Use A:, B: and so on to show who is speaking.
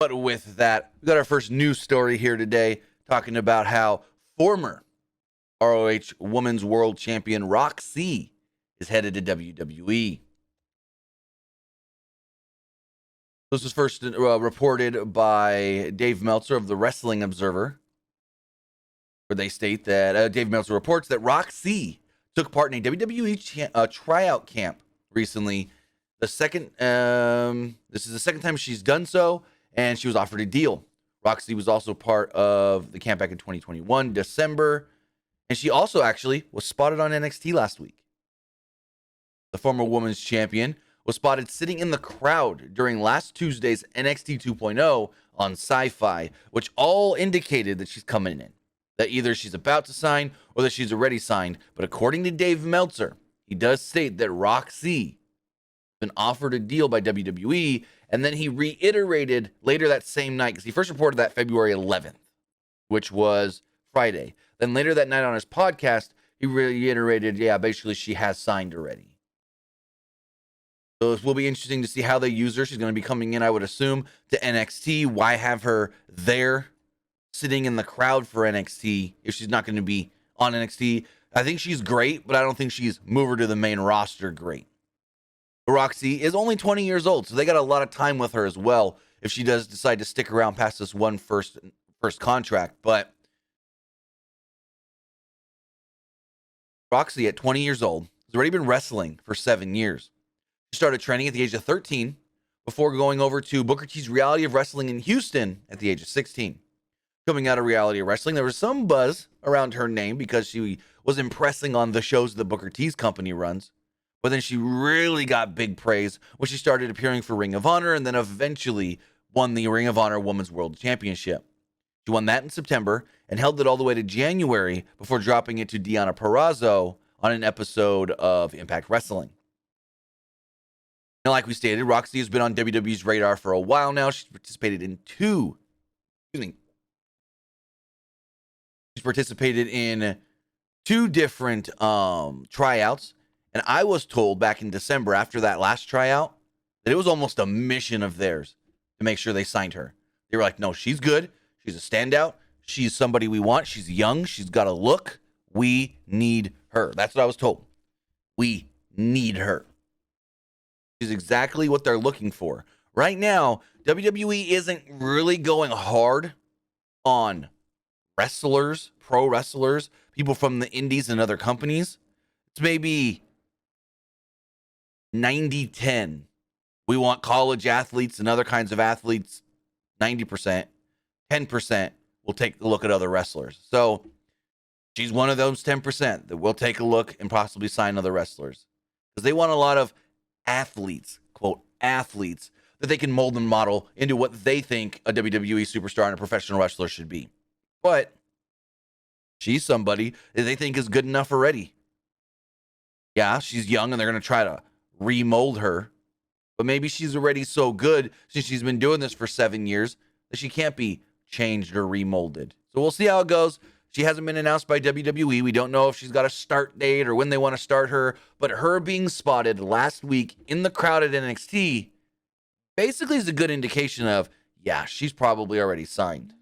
A: But with that, we got our first news story here today talking about how former ROH Women's World Champion Rok-C is headed to WWE. This was first reported by Dave Meltzer of the Wrestling Observer, where they state that Dave Meltzer reports that Rok-C took part in a WWE tryout camp recently. This is the second time she's done so, and she was offered a deal. Rok-C was also part of the camp back in 2021, December, and she also actually was spotted on NXT last week. The former women's champion was spotted sitting in the crowd during last Tuesday's NXT 2.0 on Sci-Fi, which all indicated that she's coming in, that either she's about to sign or that she's already signed. But according to Dave Meltzer, he does state that Rok-C been offered a deal by WWE, and then he reiterated later that same night, because he first reported that February 11th, which was Friday. Then later that night on his podcast, he reiterated, yeah, basically she has signed already. So it will be interesting to see how they use her. She's going to be coming in, I would assume, to NXT. Why have her there sitting in the crowd for NXT if she's not going to be on NXT? I think she's great, but I don't think she's mover to the main roster great. Rok-C is only 20 years old, so they got a lot of time with her as well if she does decide to stick around past this one first contract. But Rok-C, at 20 years old, has already been wrestling for 7 years. She started training at the age of 13 before going over to Booker T's Reality of Wrestling in Houston at the age of 16. Coming out of Reality of Wrestling, there was some buzz around her name because she was impressing on the shows that Booker T's company runs. But then she really got big praise when she started appearing for Ring of Honor and then eventually won the Ring of Honor Women's World Championship. She won that in September and held it all the way to January before dropping it to Deonna Purrazzo on an episode of Impact Wrestling. Now, like we stated, Rok-C has been on WWE's radar for a while now. She's participated in two different tryouts. And I was told back in December after that last tryout that it was almost a mission of theirs to make sure they signed her. They were like, no, she's good. She's a standout. She's somebody we want. She's young. She's got a look. We need her. That's what I was told. We need her. She's exactly what they're looking for. Right now, WWE isn't really going hard on wrestlers, pro wrestlers, people from the indies and other companies. It's maybe 90-10. We want college athletes and other kinds of athletes, 90%. 10% will take a look at other wrestlers. So she's one of those 10% that will take a look and possibly sign other wrestlers. Because they want a lot of athletes, quote, athletes, that they can mold and model into what they think a WWE superstar and a professional wrestler should be. But she's somebody that they think is good enough already. Yeah, she's young and they're going to try to remold her. But maybe she's already so good since she's been doing this for 7 years that she can't be changed or remolded. So we'll see how it goes. She hasn't been announced by WWE. We don't know if she's got a start date or when they want to start her. But her being spotted last week in the crowd at NXT basically is a good indication of, yeah, she's probably already signed.